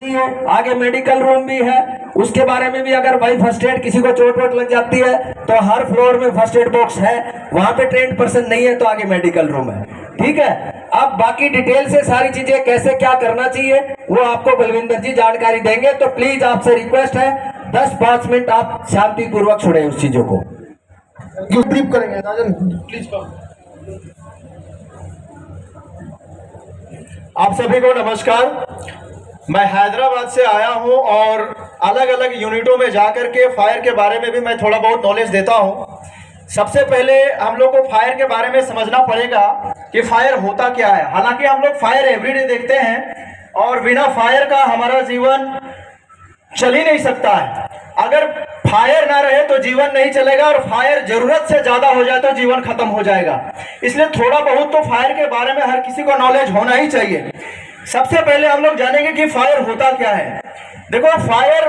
आगे medical room भी है, उसके बारे में भी अगर भाई फर्स्ट एड किसी को चोट वोट लग जाती है तो हर फ्लोर में फर्स्ट एड बॉक्स है। वहां पे ट्रेंड पर्सन नहीं है तो आगे मेडिकल रूम है। ठीक है, अब बाकी डिटेल से सारी चीजें कैसे क्या करना चाहिए वो आपको बलविंदर जी जानकारी देंगे। तो प्लीज आपसे रिक्वेस्ट है 10-5 मिनट आप शांति पूर्वक सुने उस चीजों को। ब्रीफ करेंगे प्लीज। आप सभी को नमस्कार। मैं हैदराबाद से आया हूं और अलग अलग यूनिटों में जाकर के फायर के बारे में भी मैं थोड़ा बहुत नॉलेज देता हूं। सबसे पहले हम लोग को फायर के बारे में समझना पड़ेगा कि फायर होता क्या है। हालांकि हम लोग फायर एवरीडे देखते हैं और बिना फायर का हमारा जीवन चल ही नहीं सकता है। अगर फायर ना रहे तो जीवन नहीं चलेगा और फायर जरूरत से ज्यादा हो जाए तो जीवन खत्म हो जाएगा। इसलिए थोड़ा बहुत तो फायर के बारे में हर किसी को नॉलेज होना ही चाहिए। सबसे पहले हम लोग जानेंगे कि फायर होता क्या है। देखो, फायर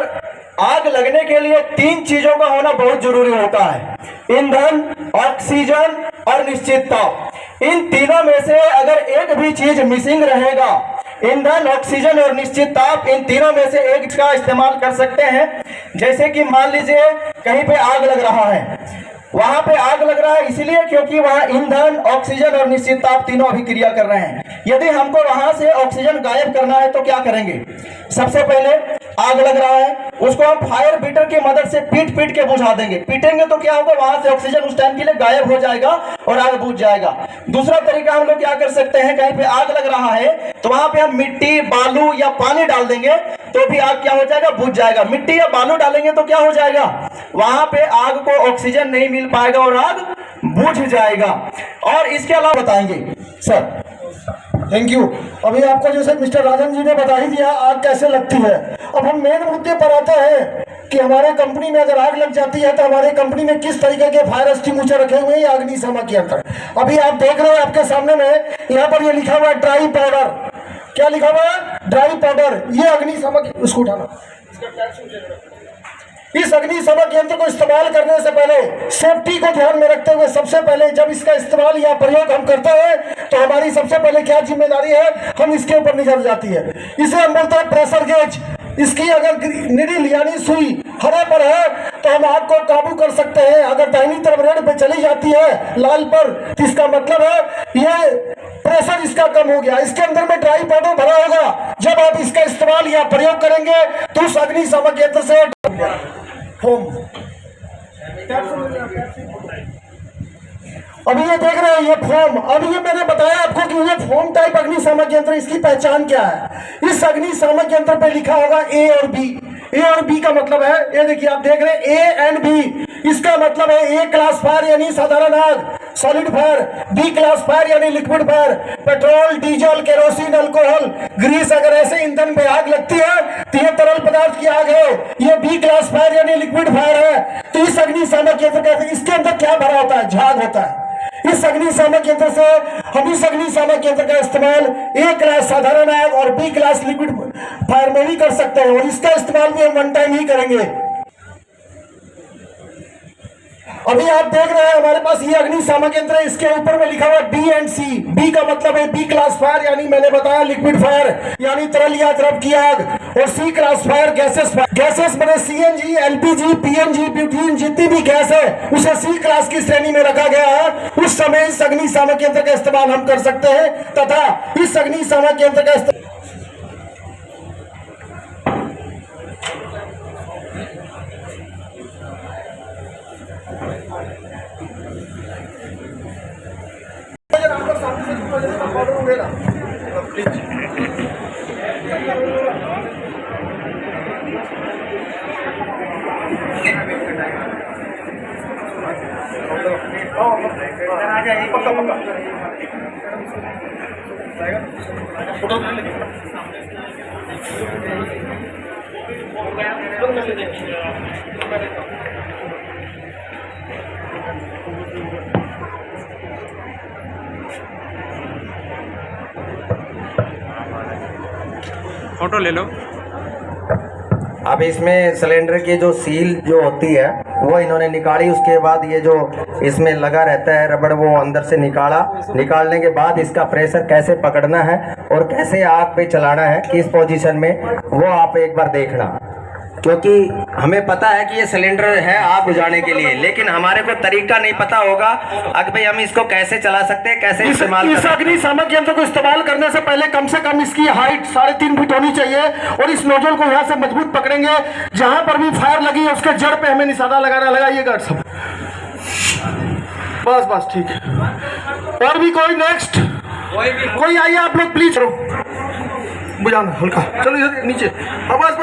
आग लगने के लिए 3 चीजों का होना बहुत जरूरी होता है: ईंधन, ऑक्सीजन और निश्चित ताप। इन तीनों में से अगर एक भी चीज मिसिंग रहेगा, ईंधन, ऑक्सीजन और निश्चित ताप, इन तीनों में से एक का इस्तेमाल कर सकते हैं। जैसे कि मान लीजिए कहीं पे आग लग रहा है, वहां पे आग लग रहा है इसलिए क्योंकि वहां ईंधन, ऑक्सीजन और निश्चित ताप तीनों अभिक्रिया कर रहे हैं। यदि हमको वहां से ऑक्सीजन गायब करना है तो क्या करेंगे? सबसे पहले आग लग रहा है, उसको हम फायर बीटर की मदद से पीट के बुझा देंगे। पीटेंगे तो क्या होगा, वहां से ऑक्सीजन उस टाइम के लिए गायब हो जाएगा और आग बुझ जाएगा। दूसरा तरीका हम लोग क्या कर सकते हैं, कहीं पे आग लग रहा है तो वहां पे हम मिट्टी, बालू या पानी डाल देंगे तो भी आग क्या हो जाएगा, बुझ जाएगा। मिट्टी या बालू डालेंगे तो क्या हो जाएगा, वहां पे आग को ऑक्सीजन नहीं मिल पाएगा और आग बुझ जाएगा। और इसके अलावा बताएंगे सर। Thank you. अभी आपको जैसे मिस्टर राजन जी ने बता ही दिया आग कैसे लगती है। अब हम मेन मुद्दे पर आते हैं कि हमारे कंपनी में अगर आग लग जाती है तो हमारे कंपनी में किस तरीके के फायर एक्सटिंग्विशर रखे हुए हैं अग्निशामक यंत्र। अभी आप देख रहे हैं आपके सामने में यहाँ पर ये लिखा हुआ है ड्राई पाउडर। क्या लिखा हुआ है? Dry powder. ये अग्निशामक, उसको उठाना। इस अग्निशामक यंत्र को इस्तेमाल करने से पहले सेफ्टी को ध्यान में रखते हुए सबसे पहले जब इसका इस्तेमाल या प्रयोग हम करते हैं तो हमारी सबसे पहले क्या जिम्मेदारी है, हम इसके ऊपर नजर जाती है। इसे हम बोलते हैं प्रेशर गेज। इसकी अगर निडिल यानी सुई हरे पर है तो हम आग को काबू कर सकते हैं। अगर दाहिनी तरफ रेड पे चली जाती है लाल पर तो इसका मतलब है ये प्रेशर इसका कम हो गया। इसके अंदर में ड्राई पाउडर भरा होगा। जब आप इसका इस्तेमाल या प्रयोग करेंगे तो उस अग्निशामक यंत्र से फोम। अभी ये देख रहे हैं ये फोम। अभी ये मैंने बताया आपको कि ये फोम टाइप अग्निशामक यंत्र, इसकी पहचान क्या है। इस अग्निशामक यंत्र पे लिखा होगा ए और बी। ए और बी का मतलब है, ये देखिए आप देख रहे हैं ए एंड बी। इसका मतलब है ए क्लास फायर यानी साधारण आग, solid fire. B class fire यानी liquid fire, petrol, diesel, kerosene, alcohol, grease. अगर ऐसे ईंधन पे आग लगती है तो ये तरल पदार्थ की आग है, ये बी क्लास फायर यानी लिक्विड फायर है। तो इस अग्निशामक यंत्र कहते हैं, इसके अंदर क्या भरा होता है, झाग होता है। इस अग्निशामक यंत्र से हम इस अग्निशामक यंत्र का इस्तेमाल ए क्लास साधारण आग और बी क्लास लिक्विड फायर में भी कर सकते हैं और इसका इस्तेमाल भी हम 1 टाइम ही करेंगे। अभी आप देख रहे हैं हमारे पास ये अग्निशामक यंत्र है, इसके ऊपर में लिखा हुआ बी एंड सी। बी का मतलब है बी क्लास फायर यानी मैंने बताया लिक्विड फायर यानी तरल या द्रव की आग, और C class fire gases fire. Gases मैंने सीएनजी, एलपीजी, पीएनजी, ब्यूटीन, जितनी भी गैस है उसे सी क्लास की श्रेणी में रखा गया है। उस समय इस अग्निशामक यंत्र का इस्तेमाल हम कर सकते हैं तथा इस अग्निशामक यंत्र का इस्तेमाल फोटो ले लो। अब इसमें सिलेंडर की जो सील जो होती है वो इन्होंने निकाली। उसके बाद ये जो इसमें लगा रहता है रबड़, वो अंदर से निकालने के बाद इसका प्रेशर कैसे पकड़ना है और कैसे आग पे चलाना है, किस पोजीशन में, वो आप एक बार देखना। क्योंकि हमें पता है कि ये सिलेंडर है आग बुझाने के लिए, लेकिन हमारे को तरीका नहीं पता होगा कि भाई हम इसको कैसे चला सकते हैं, कैसे इस्तेमाल इस अग्निशामक यंत्र को इस्तेमाल करने से पहले कम से कम इसकी हाइट 3.5 फीट होनी चाहिए और इस नोजल को यहाँ से मजबूत पकड़ेंगे। जहां पर भी फायर लगी है उसके जड़ पे हमें निशाना लगाना, लगाइएगा सब। बस ठीक है। और भी कोई नेक्स्ट कोई आइए आप लोग प्लीज, बुझाना हल्का, चलो नीचे, बस।